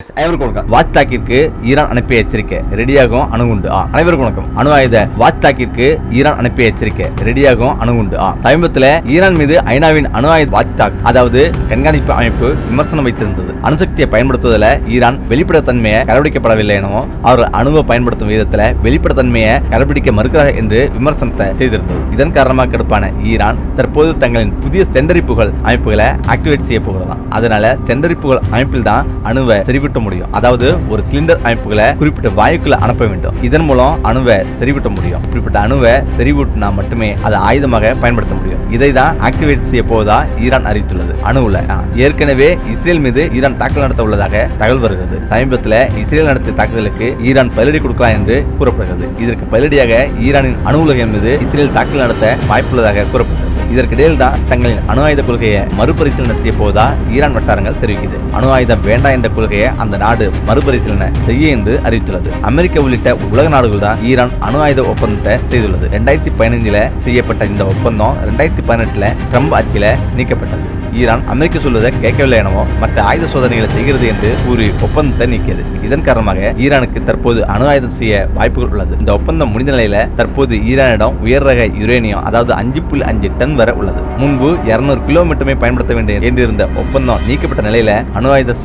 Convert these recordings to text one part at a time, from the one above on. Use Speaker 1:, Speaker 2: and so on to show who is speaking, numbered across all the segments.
Speaker 1: அனைவருக்கும் வணக்கம். Watch தாக்கிற்கு Iran அனுப்பிய எச்சரிக்கை, ரெடியாகும் அணுகுண்டு. அனைவருக்கும் வணக்கம். அணு ஆயுத வாட்ச் தாக்கிற்கு ஈரான் அனுப்பிய எச்சரிக்கை, ரெடியாகும் அணுகுண்டு. சமீபத்தில் ஈரான் மீது ஐநாவின் அணு ஆயுத வாட்ச் தாக், அதாவது கண்காணிப்பு அமைப்பு விமர்சனம் வைத்திருந்தது. அணுசக்தியை பயன்படுத்துவதில் ஈரான் வெளிப்படைத்தன்மையை கடைபிடிக்கப்படவில்லை எனவும், அவர்கள் அணுவை பயன்படுத்தும் விதத்தில் வெளிப்படைத்தன்மையை கடைபிடிக்க மறுக்கிறார்கள் என்று விமர்சனத்தை செய்திருந்தது. இதன் காரணமாக கடுப்பான ஈரான் தற்போது தங்களின் புதிய செண்டரிப்புகள் அமைப்புகளை ஆக்டிவேட் செய்ய போகிறதாம். அதனால செண்டரிப்புகள் அமைப்பில் தான் அணுவை தெரிவிக்க முடியும். அதாவது ஒரு சிலிண்டர் அமைப்புகளை குறிப்பிட்ட வாயுக்களை அனுப்ப வேண்டும். இதன் மூலம் அணுவை செறிவூட்ட முடியும். குறிப்பிட்ட அணுவை செறிவூட்டினா மட்டுமே அதை ஆயுதமாக பயன்படுத்த முடியும். இதை தான் ஆக்டிவேட் செய்ய போவதா ஈரான் அறிவித்துள்ளது. அணுவுல ஏற்கனவே இஸ்ரேல் மீது ஈரான் தாக்குதல் நடத்த உள்ளதாக தகவல் வருகிறது. சமீபத்தில் இஸ்ரேல் நடத்திய தாக்குதலுக்கு ஈரான் பதிலடி கொடுக்கலாம் என்று கூறப்படுகிறது. இதற்கு பதிலடியாக ஈரானின் அணு உலகம் மீது இஸ்ரேல் தாக்குதல் நடத்த வாய்ப்புள்ளதாக கூறப்படுகிறது. இதற்கிடையில் தான் தங்களின் அணு ஆயுத கொள்கையை மறுபரிசீலனை செய்ய போவதா ஈரான் வட்டாரங்கள் தெரிவிக்கிறது. அணு ஆயுதம் வேண்டாம் என்ற கொள்கையை அந்த நாடு மறுபரிசீலனை செய்ய என்று அறிவித்துள்ளது. அமெரிக்கா உள்ளிட்ட உலக நாடுகள் தான் ஈரான் அணு ஆயுத ஒப்பந்தத்தை செய்துள்ளது. 2015 செய்யப்பட்ட இந்த ஒப்பந்தம் 2018 ட்ரம்ப் ஆட்சியில நீக்கப்பட்டது. ஈரான் அமெரிக்கா சொல்வதை கேட்கவில்லை எனவும் மற்ற ஆயுத சோதனைகளை செய்கிறது என்று கூறி ஒப்பந்தத்தை நீக்கியது. இதன் காரணமாக ஈரானுக்கு தற்போது அணு ஆயுதம் செய்ய வாய்ப்புகள் உள்ளது. இந்த ஒப்பந்தம் முடிந்த நிலையில தற்போது ஈரானிடம் உயர் ரக யுரேனியம், அதாவது 5.5 டன் வரை உள்ளது. முன்பு 200 கிலோமீட்டருமே பயன்படுத்த வேண்டும் என்றிருந்த ஒப்பந்தம் நீக்கப்பட்ட நிலையில அணு ஆயுதம்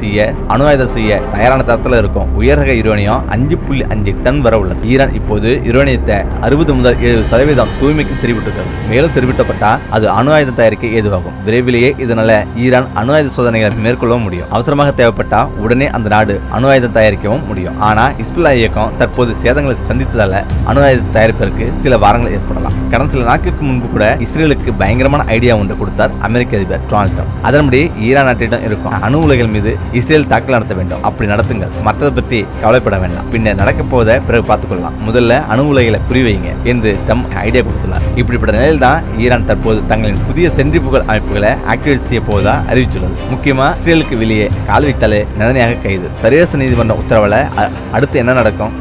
Speaker 1: செய்ய தயாரான தரத்தில் இருக்கும் உயர் ரக யுரேனியம் 5.5 டன் வரை உள்ளது. ஈரான் இப்போது யுரேனியத்தை 60 முதல் 70% தூய்மைக்கு செறிவிட்டுள்ளது. மேலும் செறிவிட்டப்பட்டா அது அணு ஆயுதம் தயாரிக்க ஏதுவாகும். விரைவிலேயே இதனால ஈரான் அணு ஆயுத சோதனைகளை மேற்கொள்ளவும் முடியும். அவசரமாக தேவைப்பட்டா உடனே அந்த நாடு அணு ஆயுதம் தயாரிக்கவும் முடியும். ஆனா ஹிஸ்புல்லா இயக்கம் தற்போது சேதங்களை சந்தித்ததால அணு ஆயுத தயாரிப்பதற்கு சில வாரங்கள் ஏற்படலாம். கடந்த சில நாட்களுக்கு முன்பு கூட இஸ்ரேலுக்கு பயங்கரமான ஐடியா ஒன்று கொடுத்தார் அமெரிக்க அதிபர் டொனால்ட் ட்ரம்ப். அதன்படி ஈரான் நாட்டிடம் இருக்கும் அணு உலைகள் மீது இஸ்ரேல் தாக்குதல் நடத்த வேண்டும். அப்படி நடத்துங்கள், மற்றதை பற்றி கவலைப்பட வேண்டாம், பின்னர் நடக்க போவதை பிறகு பார்த்துக் கொள்ளலாம், முதல்ல அணு உலைகளை குறிவைங்க என்று ட்ரம்ப் ஐடியா கொடுத்துள்ளார். இப்படிப்பட்ட நிலையில் தான் ஈரான் தற்போது தங்களின் புதிய சென்ட்ரிபுகல் அமைப்புகளை ஆக்டிவேட் செய்ய போவதா அறிவித்துள்ளது. முக்கியமா இஸ்ரேலுக்கு வெளியே கால் வைத்தாலே நிதனையாக கைது. சர்வதேச நீதிமன்ற உத்தரவுல அடுத்து என்ன நடக்கும்?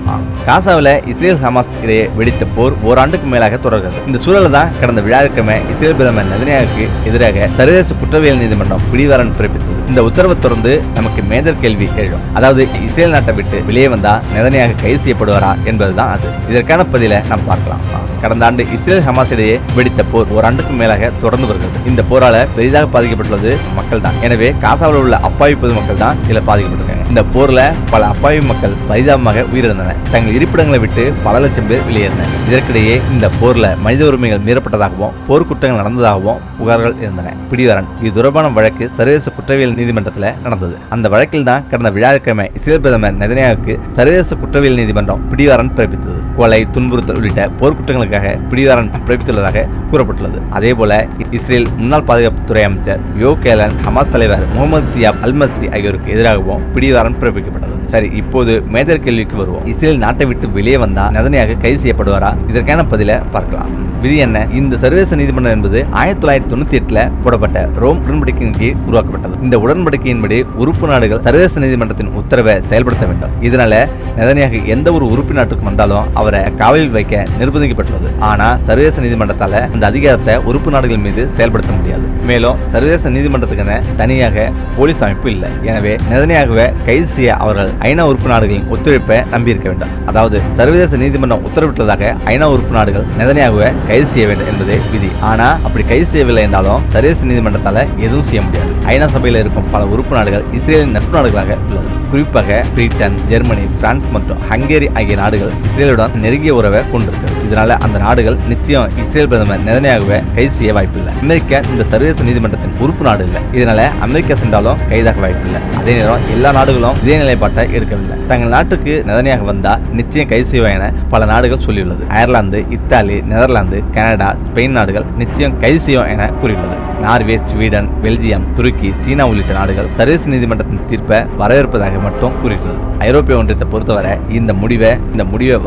Speaker 1: காசாவில் இஸ்ரேல் ஹமாஸ் இடையே வெடித்த போர் ஓராண்டுக்கு மேலாக தொடர்கிறது. இந்த சூழல தான் கடந்த வியாழக்கிழமை இஸ்ரேல் பிரதமர் நெதன்யாகுவுக்கு எதிராக சர்வதேச குற்றவியல் நீதிமன்றம் பிடிவாரண்ட் பிறப்பித்தது. இந்த உத்தரவை தொடர்ந்து நமக்கு மேஜர் கேள்வி எழும். அதாவது இஸ்ரேல் நாட்டை விட்டு வெளியே வந்தா நெதன்யாகு கைது செய்யப்படுவாரா என்பதுதான் அது. இதற்கான பதிலை நாம் பார்க்கலாம். கடந்த ஆண்டு இஸ்ரேல் ஹமாஸ் இடையே வெடித்த போர் ஓராண்டுக்கு மேலாக தொடர்ந்து வருகிறது. இந்த போரால பெரிதாக பாதிக்கப்பட்டுள்ளது மக்கள் தான். எனவே காசாவில் உள்ள அப்பாவி பொதுமக்கள் தான் இதில் பாதிக்கப்பட்டிருக்காங்க. இந்த போர்ல பல அப்பாவி மக்கள் பரிதாபமாக உயிரிழந்தனர். தங்கள் இருப்பிடங்களை விட்டு பல லட்சம் பேர் வெளியேறினர். இதற்கிடையே இந்த போர்ல மனித உரிமைகள் மீறப்பட்டதாகவும் போர்க்குற்றங்கள் நடந்ததாகவும் புகார்கள் இருந்தன. பிடிவாரண்ட் இது தொடர்பான வழக்கு சர்வதேச குற்றவியல் நீதிமன்றத்தில் நடந்தது. அந்த வழக்கில் தான் கடந்த வியாழக்கிழமை இஸ்ரேல் பிரதமர் நெதன்யாகுவுக்கு சர்வதேச குற்றவியல் நீதிமன்றம் பிடிவாரண்ட் பிறப்பித்தது. கொலை, துன்புறுத்தல் உள்ளிட்ட போர்க்குற்றங்களுக்காக பிடிவாரண்ட் பிறப்பித்துள்ளதாக கூறப்பட்டுள்ளது. அதேபோல இஸ்ரேல் முன்னாள் பாதுகாப்புத்துறை அமைச்சர் யோவ் கேலன், ஹமாஸ் தலைவர் முகமது தியாப் அல்-மஸ்ரி ஆகியோருக்கு எதிராகவும் பிடிவாரண்ட் பிறப்பிக்கப்பட்டது. சரி, இப்போது மேஜர் கேள்விக்கு வருவோம். இஸ்ரேல் நாட்டை விட்டு வெளியே வந்தா நெதன்யாகு கைது செய்யப்படுவாரா? இதற்கான பதிலை பார்க்கலாம். விதி என்ன? இந்த சர்வதேச நீதிமன்றம் என்பது 1998 போடப்பட்ட ரோம் உடன்படிக்கையின் கீழ் உருவாக்கப்பட்டது. இந்த உடன்படிக்கையின்படி உறுப்பு நாடுகள் சர்வதேச நீதிமன்றத்தின் உத்தரவை செயல்படுத்த வேண்டும். இதனால நெதன்யாகு எந்த ஒரு உறுப்பு நாட்டுக்கு வந்தாலும் அவரை காவலில் வைக்க நிர்பந்திக்கப்பட்டுள்ளது. ஆனா சர்வதேச நீதிமன்றத்தால அந்த அதிகாரத்தை உறுப்பு நாடுகள் மீது செயல்படுத்த முடியாது. மேலும் சர்வதேச நீதிமன்றத்துக்கான தனியாக போலீஸ் அமைப்பு இல்லை. எனவே நெதன்யாகுவை கைது செய்ய அவர்கள் ஐநா உறுப்பு நாடுகளின் ஒத்துழைப்பை நம்பியிருக்க வேண்டும். அதாவது சர்வதேச நீதிமன்றம் உத்தரவிட்டதாக ஐநா உறுப்பு நாடுகள் நெதன்யாகுவை கைது செய்ய வேண்டும் என்பதே விதி. ஆனா அப்படி கைது செய்யவில்லை என்றாலும் சர்வதேச நீதிமன்றத்தால எதுவும் செய்ய முடியாது. ஐநா சபையில் இருக்கும் பல உறுப்பு நாடுகள் இஸ்ரேலின் நட்பு நாடுகளாக உள்ளது. குறிப்பாக பிரிட்டன், ஜெர்மனி, பிரான்ஸ் மற்றும் ஹங்கேரி ஆகிய நாடுகள் இஸ்ரேலுடன் நெருங்கிய உறவை கொண்டிருக்கிறது. இதனால அந்த நாடுகள் நிச்சயம் இஸ்ரேல் பிரதமர் நெதன்யாகுவை கைது செய்ய வாய்ப்பில்லை. அமெரிக்கா இந்த சர்வதேச நீதிமன்றத்தின் உறுப்பு நாடு இல்லை. இதனால அமெரிக்கா சென்றாலும் கைதாக வாய்ப்பில்லை. அதே நேரம் எல்லா நாடுகளும் இதே நிலைப்பாட்டை எடுக்கவில்லை. தங்கள் நாட்டுக்கு நெதன்யாகு வந்தா நிச்சயம் கைது செய்வார் என பல நாடுகள் சொல்லியுள்ளது. Ireland, Italy, Netherlands, Canada, Spain நாடுகள் நிச்சயம் கைது செய்யும் என கூறியுள்ளது. நார்வே, ஸ்வீடன், பெல்ஜியம், துருக்கி, சீனா உள்ளிட்ட நாடுகள் சர்வதேச நீதிமன்றத்தின் தீர்ப்பை வரவேற்பதாக மட்டும் கூறியுள்ளது. ஐரோப்பிய ஒன்றியத்தை பொறுத்தவரை இந்த முடிவை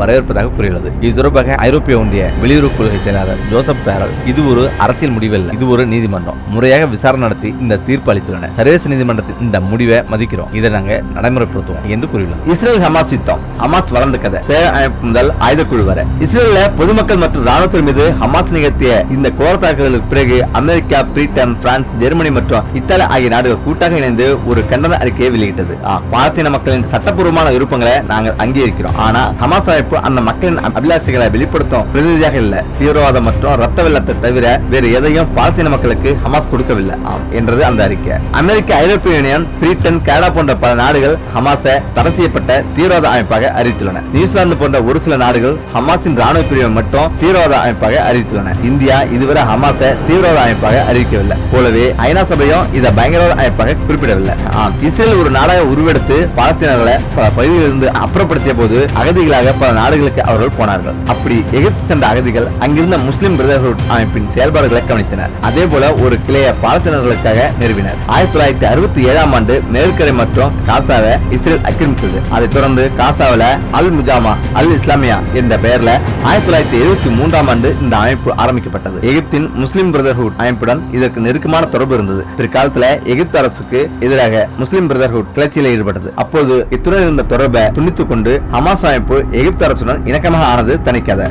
Speaker 1: வரவேற்பதாக கூறியுள்ளது. இது தொடர்பாக ஐரோப்பிய ஒன்றிய வெளியுறவு கொள்கை செயலாளர் ஜோசப் பேரல், இது ஒரு அரசியல் முடிவல்ல, இது ஒரு நீதிமன்றம், முறையாக விசாரணை நடத்தி இந்த தீர்ப்பு அளித்துள்ளன. சர்வதேச நீதிமன்றத்தின் இந்த முடிவை மதிக்கிறோம், இதை நாங்கள் நடைமுறைப்படுத்துவோம் என்று கூறியுள்ளது. இஸ்ரேல் ஹமாஸ் யுத்தம், ஹமாஸ் வளர்ந்த கதை, முதல் ஆயுதக்குழு வரை. இஸ்ரேல்ல பொதுமக்கள் மற்றும் ராணுவத்தின் மீது ஹமாஸ் நிகழ்த்திய இந்த கோர தாக்குதலுக்கு பிறகு அமெரிக்கா, பிரிட்டன், பிரான்ஸ், ஜெர்மனி மற்றும் இத்தாலி ஆகிய நாடுகள் கூட்டாக இணைந்து ஒரு கண்டன அறிக்கையை வெளியிட்டது. பாலஸ்தீன மக்களின் சட்டப்பூர்வமான விருப்பங்களை நாங்கள் அங்கீகரிக்கிறோம், ஆனா ஹமாஸ் அமைப்பு அந்த மக்களின் அபிலாஷைகளை வெளிப்படுத்தும் பிரதிநிதியாக இல்ல. தீவிரவாதம் மற்றும் ரத்த வெள்ளத்தை தவிர வேறு எதையும் பாலஸ்தீன மக்களுக்கு ஹமாஸ் கொடுக்கவில்லை என்றது அந்த அறிக்கை. அமெரிக்க, ஐரோப்பிய யூனியன், பிரிட்டன், கனடா போன்ற பல நாடுகள் ஹமாஸை தடை செய்யப்பட்ட தீவிரவாத அமைப்பாக அறிவித்துள்ளன. நியூசிலாந்து போன்ற ஒரு சில நாடுகள் ஹமாஸின் ராணுவ பிரிவை மட்டும் தீவிரவாத அமைப்பாக அறிவித்துள்ளன. இந்தியா இதுவரை ஹமாஸை தீவிரவாத அமைப்பாக அறிவிக்கவில்லை. போலவே ஐநா சபையும் இதை பயங்கரவாத அமைப்பாக குறிப்பிடவில்லை. இஸ்ரேல் ஒரு நாடாக உருவெடுத்து பாலஸ்தீனர்களை பல பகுதிகளிலிருந்து அப்புறப்படுத்திய போது அகதிகளாக பல நாடுகளுக்கு அவர்கள் போனார்கள். அப்படி எகிப்து சென்ற அகதிகள் அங்கிருந்த முஸ்லிம் பிரதர்ஹுட் அமைப்பின் செயல்பாடுகளை கவனித்தனர். அதே போல ஒரு கிளையை பாலஸ்தீனர்களுக்காக நிறுவினர். 1967ஆம் ஆண்டு மேற்கரை மற்றும் காசாவை இஸ்ரேல் ஆக்கிரமித்தது. அதைத் தொடர்ந்து காசாவில் அல் முஜாமா அல் இஸ்லாமியா என்ற பெயர்ல 1973ஆம் ஆண்டு இந்த அமைப்பு ஆரம்பிக்கப்பட்டது. எகிப்தின் முஸ்லிம் பிரதர்ஹுட் அமைப்புடன் இதற்கு நெருக்கமான தொடர்பு இருந்தது. பிற்காலத்தில் எகிப்து அரசுக்கு எதிராக முஸ்லிம் பிரதர்ஹுட் கிளர்ச்சியில் ஈடுபட்டது. அப்போது இத்துடன் இருந்த தொடர்பை துண்டித்துக் கொண்டு ஹமாஸ் அமைப்பு எகிப்து அரசுடன் இணக்கமாக ஆனது தனிக்கதை.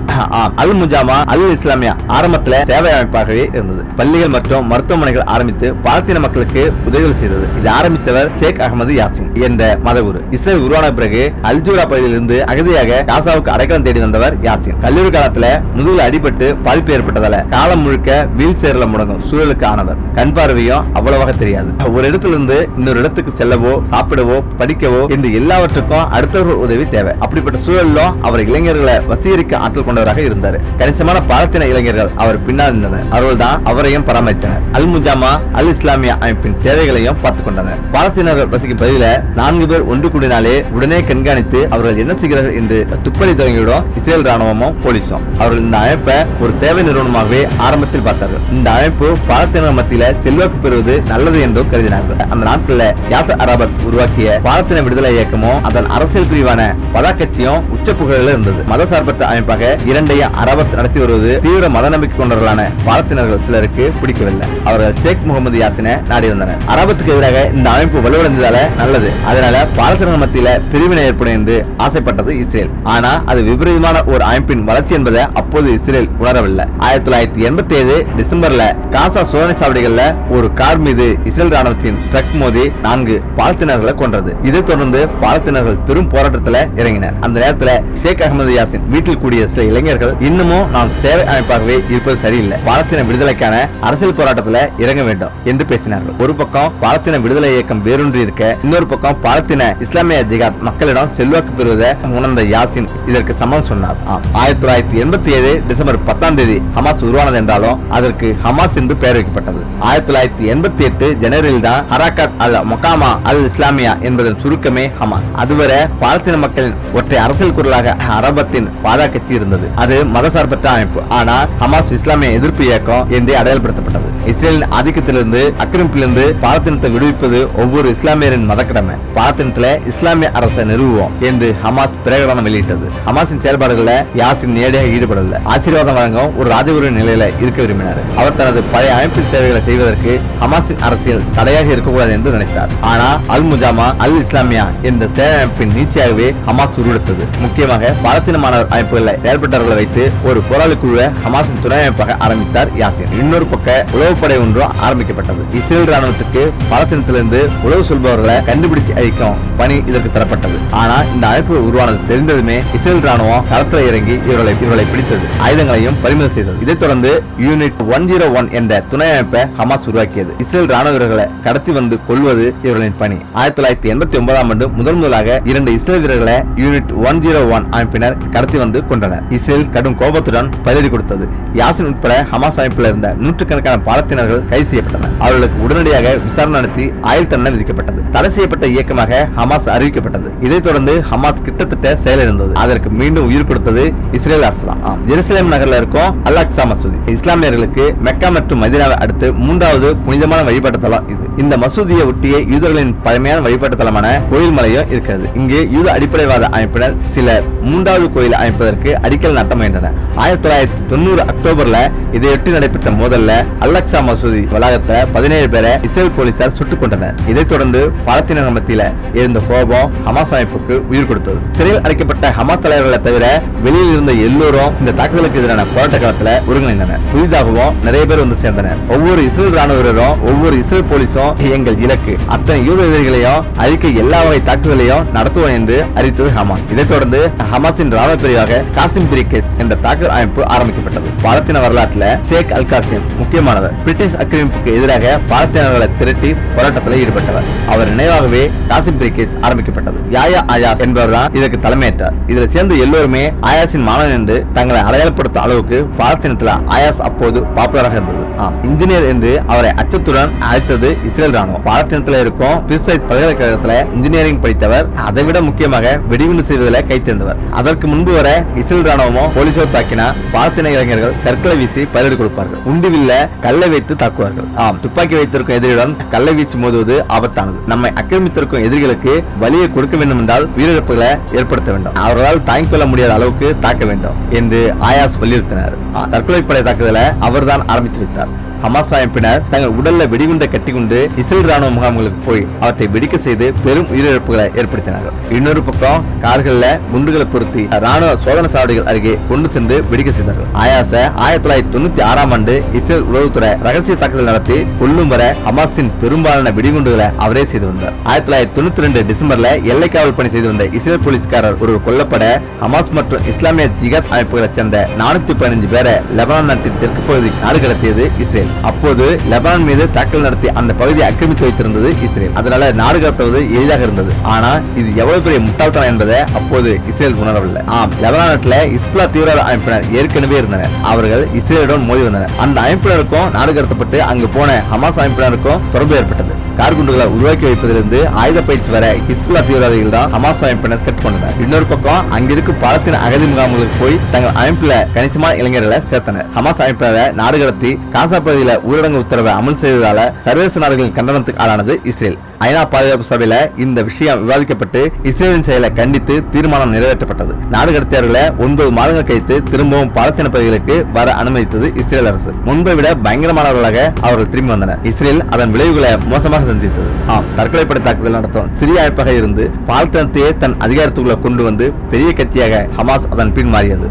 Speaker 1: அல் முஜாமா அல் இஸ்லாமியா ஆரம்பத்தில் சேவை அமைப்பாகவே இருந்தது. பள்ளிகள் மற்றும் மருத்துவமனைகள் ஆரம்பித்து பாலஸ்தீன மக்களுக்கு உதவிகள் செய்தது. இது ஆரம்பித்தவர் ஷேக் அகமது யாசின் என்ற மதகுரு. இஸ்ரேல் உருவான பிறகு அல்ஜூரா பகுதியிலிருந்து அகதியாக காசாவுக்கு அடைக்கலம் தேடி வந்தவர் யாசின். கல்லூரி காலத்துல முதுகில் அடிபட்டு பாதிப்பு ஏற்பட்டதால காலம் முழுக்க வீல் சேர்ல முடங்கும் சூழலுக்கு ஆனவர். கண் பார்வையும் அவ்வளவாக தெரியாது. ஒரு இடத்திலிருந்து இன்னொரு இடத்துக்கு செல்லவோ, சாப்பிடவோ, படிக்கவோ என்று எல்லாவற்றுக்கும் அடுத்தவர்கள் உதவி தேவை. அப்படிப்பட்ட சூழலிலும் அவர் இளைஞர்களை வசீகரிக்க ஆற்றல் கொண்டவராக இருந்தார். கணிசமான பாலஸ்தீன இளைஞர்கள் அவர் பின்னால் இருந்தனர். அவர்கள் தான் அவரையும் பராமரித்தனர். அல் முஜாமா அல் இஸ்லாமியா அமைப்பின் சேவைகளையும் பார்த்துக் கொண்டனர். பாலஸ்தீனர்கள் வசிக்கும் பகுதியில 4 பேர் ஒன்று கூடினாலே உடனே கண்காணித்து அவர்கள் என்ன செய்கிறார்கள் என்று துப்பறி தொடங்கிவிடும் இஸ்ரேல் ராணுவமும் போலீஸும். அவர்கள் இந்த அமைப்பை ஒரு சேவை நிறுவனமாகவே ஆரம்பத்தில் பார்த்தார்கள். இந்த அமைப்பு பாலஸ்தீனர் மத்தியில செல்வாக்கு பெறுவது நல்லது என்றும் கருதினார்கள். அந்த நாட்களில் யாசர் அரபத் உருவாக்கிய பாலஸ்தீன விடுதலை இயக்கமும் அதன் அரசியல் பிரிவான பதா கட்சியும் உச்ச புகழில் இருந்தது. மதசார்பற்ற அமைப்பாக இரண்டையும் அரபத் நடத்தி வருவது தீவிர மத நம்பிக்கை கொண்டவர்களான பாலஸ்தீனர்கள் சிலருக்கு பிடிக்கவில்லை. அவர்கள் ஷேக் முகமது யாசினை நாடி வந்தனர். அரபத்துக்கு எதிராக இந்த அமைப்பு வலுவடைந்ததால நல்லது, அதனால பாலஸ்தீனர் மத்தியில பிரிவினை ஏற்படும் என்று ஆசைப்பட்டது இஸ்ரேல். ஆனா அது விபரீதமான ஒரு அமைப்பின் வளர்ச்சி என்பதை அப்போது இஸ்ரேல் உணரவில்லை. 1987 டிசம்பர்ல காசா சோதனை சாவடிகள்ல ஒரு கார் மீது இஸ்ரேல் ராணுவத்தின் ட்ரக் மோதி 4 பாலஸ்தீனர்களை கொன்றது. இதைத் தொடர்ந்து பாலஸ்தீனர்கள் பெரும் போராட்டத்தில் இறங்கினர். அந்த நேரத்தில் ஷேக் அகமது யாசின் வீட்டில் கூடிய சில இளைஞர்கள் இன்னமும் நாம் சேவை அமைப்பாகவே இருப்பது சரியில்லை, பாலஸ்தீன விடுதலைக்கான அரசியல் போராட்டத்தில் இறங்க வேண்டும் என்று பேசினார்கள். ஒரு பக்கம் பாலஸ்தீன விடுதலை இயக்கம் வேரூன்றி இருக்க, இன்னொரு பக்கம் பாலஸ்தீன இஸ்லாமிய ஜிகாத் மக்களிடம் செல்வாக்கு பெறுவதை உணர்ந்த யாசின் இதற்கு சமம் சொன்னார். 1987 டிசம்பர் 10ஆம் தேதி ஹமாஸ் உருவானது என்றாலும் அதற்கு ஹமாஸ் என்று பெயர் வைக்கப்பட்டது. 1988 ஜனவரியில் தான் ஹராக்கத் அல் முகாமா அல் இஸ்லாமியா என்பதன் சுருக்கமே ஹமாஸ். அதுவரை பாலஸ்தீன மக்களின் ஒற்றை அரசியல் குரலாக அரபத்தின் பாதா கட்சி இருந்தது. அது மதசார்பற்ற அமைப்பு. ஆனால் ஹமாஸ் இஸ்லாமிய எதிர்ப்பு இயக்கம் என்று அடையாளப்படுத்தப்பட்டது. இஸ்ரேலின் ஆதிக்கத்திலிருந்து ஆக்கிரமிப்பிலிருந்து பாலஸ்தீனத்தை விடுவிப்பது ஒவ்வொரு இஸ்லாமியரின் மதக்கடமை. பாலஸ்தீனத்தில் இஸ்லாமிய அரசை நிறுவுவோம் என்று ஹமாஸ் பிரகடனம் வெளியிட்டது. ஹமாஸின் செயல்பாடுகளில் யாசின் நேரடியாக ஈடுபடவில்லை. ஆசீர்வாதம் வழங்கும் ஒரு ராஜகுரு நிலையில இருக்க விரும்பினார். அவர் தனது பழைய அமைப்பின் சேவைகளை செய்வதற்கு ஹமாஸின் அரசியல் தடையாக இருக்கக்கூடாது என்று நினைத்தார். ஆனால் அல் முஜாமா அல் இஸ்லாமியா என்ற சேவை அமைப்பின் நீட்சியாகவே ஹமாஸ் உருவெடுத்தது. முக்கியமாக பாலஸ்தீன மாணவர் அமைப்புகளை செயல்பட்டவர்களை வைத்து ஒரு போராளி குழுவை ஹமாஸின் துணை அமைப்பாக ஆரம்பித்தார் யாசின். இன்னொரு பக்க உளவுப்படை ஒன்று ஆரம்பிக்கப்பட்டது. இஸ்ரேல் ராணுவத்துக்கு பாலஸ்தீனத்திலிருந்து உளவு சொல்பவர்களை கண்டுபிடிச்சு அழிக்கும் பணி இதற்கு தரப்பட்டது. ஆனா இந்த அமைப்பு உருவானது தெரிந்ததுமே இஸ்ரேல் ராணுவம் களத்தில் இறங்கி இவர்களை பிடித்தது, ஆயுதங்களையும் பறிமுதல் செய்தது. இதைத் தொடர்ந்து யூனிட் 101 என்ற துணை அமைப்பை ஹமாஸ் உருவாக்கியது. இஸ்ரேல் ராணுவ வீரர்களை கடத்தி வந்து கொள்வது இவர்களின் பணி. 1989ஆம் ஆண்டு முதலாக 2 இஸ்ரேல் வீரர்களை யூனிட் 101 அமைப்பினர் கடத்தி வந்து கொண்டனர். இஸ்ரேல் கடும் கோபத்துடன் பதிலடி கொடுத்தது. யாசின் உட்பட ஹமாஸ் அமைப்பில் இருந்த நூற்றுக்கணக்கான பாலஸ்தீனர்கள் கைது செய்யப்பட்டனர். அவர்களுக்கு உடனடியாக விசாரணை நடத்தி ஆயுள் தண்டனை விதிக்கப்பட்டது. தடை செய்யப்பட்ட இயக்கமாக ஹமாஸ் அறிவிக்கப்பட்டது. இதைத் தொடர்ந்து ஹமாஸ் கிட்டத்தட்ட செயலிழந்தது. அதற்கு மீண்டும் உயிர் கொடுத்தது இஸ்ரேல் அரசு தான். ஜெருசலேம் நகரில் இருக்கும் அல் அக்ஸா மசூதி இஸ்லாமியர்களுக்கு மெக்கா மற்றும் மதீனாவை அடுத்து 3வது புனிதமான வழிபாட்டு தலம் இது. இந்த மசூதியை ஒட்டிய யூதர்களின் பழமையான வழிபாட்டு தலமான கோயில் மலையும் இருக்கிறது. இங்கு யூத அடிப்படைவாத அமைப்பினர் சில மூன்றாவது கோயில் அமைப்பதற்கு அடிக்கல் நாட்ட முயன்றனர். 1990 அக்டோபர்ல இதையொட்டி நடைபெற்ற மோதல்ல அல்-அக்ஸா மசூதி வளாகத்தை 17 பேரை இஸ்ரேல் போலீசார் சுட்டுக் கொண்டனர். இதைத் தொடர்ந்து பாலஸ்தீன மத்தியில இருந்த கோபம் ஹமாஸ் அமைப்புக்கு உயிர் கொடுத்தது. சிறையில் அடைக்கப்பட்ட ஹமாஸ் தலைவர்களை தவிர வெளியில் இருந்த எல்லோரும் இந்த தாக்குதலுக்கு எதிரான போராட்ட காலத்துல ஒருங்கிணைந்தனர். புதிதாகவும் நிறைய பேர் வந்து சேர்ந்தனர். ஒவ்வொரு இஸ்ரேல் ராணுவ வீரரும் ஒவ்வொரு இஸ்ரேல் போலீஸும் எங்கள் இலக்கு அத்தனை யூத எதிரிகளையும் அழிக்க எல்லா வகை தாக்குதலையும் நடத்துவோம் என்று அறிவித்தது ஹமாஸ். இதைத் தொடர்ந்து ஹமாஸின் ராணுவ பிரிவாக காசிம் பிரிகேட்ஸ் என்ற தாக்குதல் அமைப்பு ஆரம்பிக்கப்பட்டது. பாலஸ்தீன வரலாற்றில் ஷேக் அல் காசிம் முக்கியமானவர். பிரிட்டிஷ் ஆக்கிரமிப்புக்கு எதிராக பாலஸ்தீனர்களை திரட்டி போராட்டத்தில் ஈடுபட்டவர். அவர் நினைவாகவே காசிம் பிரிகேட்ஸ் ஆரம்பிக்கப்பட்டது. யாயா ஆயாஸ் என்பவர் தான் இதற்கு தலைமையேற்றார். இதில் சேர்ந்த எல்லோருமே ஆயாஸின் மாணவன் என்று தங்களை அடையாளப்படுத்தும் அளவுக்கு பாலஸ்தீனத்தில் ஆயாஸ் அப்போது பாப்புலராக இருந்தது. இன்ஜினியர் என்று அவரை அச்சத்துடன் அழைத்தது இஸ்ரேல் ராணுவம். பாலஸ்தீனத்தில் இருக்கும் பிரிசைட் பல்கலைக்கழகத்தில் இன்ஜினியரிங் படித்தவர். அதைவிட முக்கியமாக வெடிகுண்டு செய்வதில் கை தேர்ந்தவர். அதற்கு முன்பு வர இஸ்ரேல் ராணுவமோ போலீசோ தாக்கினா பாலஸ்தீன இளைஞர்கள் கற்களை வீசி பதிலடி கொடுப்பார்கள். உண்டிவில்ல கல்லை வைத்து தாக்குவார்கள். துப்பாக்கி வைத்திருக்கும் எதிரியுடன் கல்லை வீசி மோதுவது ஆபத்தானது. நம்மை ஆக்கிரமித்திருக்கும் எதிரிகளுக்கு வலியை கொடுக்க வேண்டும் என்றால் உயிரிழப்புகளை ஏற்படுத்த வேண்டும். அவர்களால் தாங்கிக் கொள்ள முடியாத அளவுக்கு தாக்க வேண்டும் என்று ஆயாஸ் வலியுறுத்தினார். தற்கொலைப்படை தாக்குதலை அவர்தான் ஆரம்பித்து வைத்தார். ஹமாஸ் அமைப்பினர் தங்கள் உடல்ல வெடிகுண்டை கட்டிக்கொண்டு இஸ்ரேல் ராணுவ முகாம்களுக்கு போய் அவற்றை வெடிக்க செய்து பெரும் உயிரிழப்புகளை ஏற்படுத்தினார்கள். இன்னொரு பக்கம் கார்கள்ல குண்டுகளை பொருத்தி ராணுவ சோதனை சாவடிகள் அருகே கொண்டு சென்று வெடிக்க செய்தார்கள். ஆயாச 1996ஆம் ஆண்டு இஸ்ரேல் உளவுத்துறை ரகசிய தாக்குதல் நடத்தி கொல்லும் வரை ஹமாஸின் பெரும்பாலான வெடிகுண்டுகளை அவரே செய்து வந்தார். 1992 டிசம்பர்ல எல்லை காவல் பணி செய்து வந்த இஸ்ரேல் போலீஸ்காரர் ஒரு கொல்லப்பட ஹமாஸ் மற்றும் இஸ்லாமிய ஜிகாத் அமைப்புகளைச் சேர்ந்த 415 பேரை லெபனான் நாட்டின் தெற்கு பகுதி நாடு கடத்தியது இஸ்ரேல். அப்போது லெபனான் மீது தாக்குதல் நடத்தி அந்த பகுதியை ஆக்கிரமித்து வைத்திருந்தது இஸ்ரேல். அதனால நாடு கடத்துவது எளிதாக இருந்தது. ஆனா இது எவ்வளவு பெரிய முட்டாள்தனம் என்பதை அப்போது இஸ்ரேல் உணரவில்லை. லெபனான் நாட்டில் இஸ்புல்லா தீவிரவாத அமைப்பினர் ஏற்கனவே இருந்தனர். அவர்கள் இஸ்ரேலுடன் மோதி வந்தனர். அந்த அமைப்பினருக்கும் நாடு கடத்தப்பட்டு அங்கு போன ஹமாஸ் அமைப்பினருக்கும் தொடர்பு ஏற்பட்டது. கார்குண்டுகளை உருவாக்கி வைப்பதிலிருந்து ஆயுத பயிற்சி வர ஹிஸ்புல்லா தீவிரவாதிகள் தான் ஹமாஸ் அமைப்பினர் கற்றுக்கொண்டனர். இன்னொரு பக்கம் அங்கிருக்கும் பாலஸ்தீன அகதி முகாம்களுக்கு போய் தங்கள் அமைப்புல கணிசமான இளைஞர்களை சேர்த்தனர். ஹமாஸ் அமைப்பினரை நாடு கடத்தி காசா பகுதியில் ஊரடங்கு உத்தரவை அமல் செய்ததால சர்வதேச நாடுகளின் கண்டனத்துக்கு ஆளானது இஸ்ரேல். ஐநா பாதுகாப்பு சபையில இந்த விஷயம் விவாதிக்கப்பட்டு இஸ்ரேலின் செயலை கண்டித்து தீர்மானம் நிறைவேற்றப்பட்டது. நாடு கடத்தியவர்களை 9 மாதங்கள் கழித்து திரும்பவும் பாலஸ்தீன பகுதிகளுக்கு வர அனுமதித்தது இஸ்ரேல் அரசு. முன்பை விட பயங்கரமானவர்களாக அவர்கள் திரும்பி வந்தனர். இஸ்ரேல் அதன் விளைவுகளை மோசமாக சந்தித்தது. தற்கொலைப்படை தாக்குதல் நடத்தும் சிறிய அமைப்பாக இருந்து பாலஸ்தீனத்தையே தன் அதிகாரத்துக்குள்ள கொண்டு வந்து பெரிய கட்சியாக ஹமாஸ் அதன் பின் மாறியது.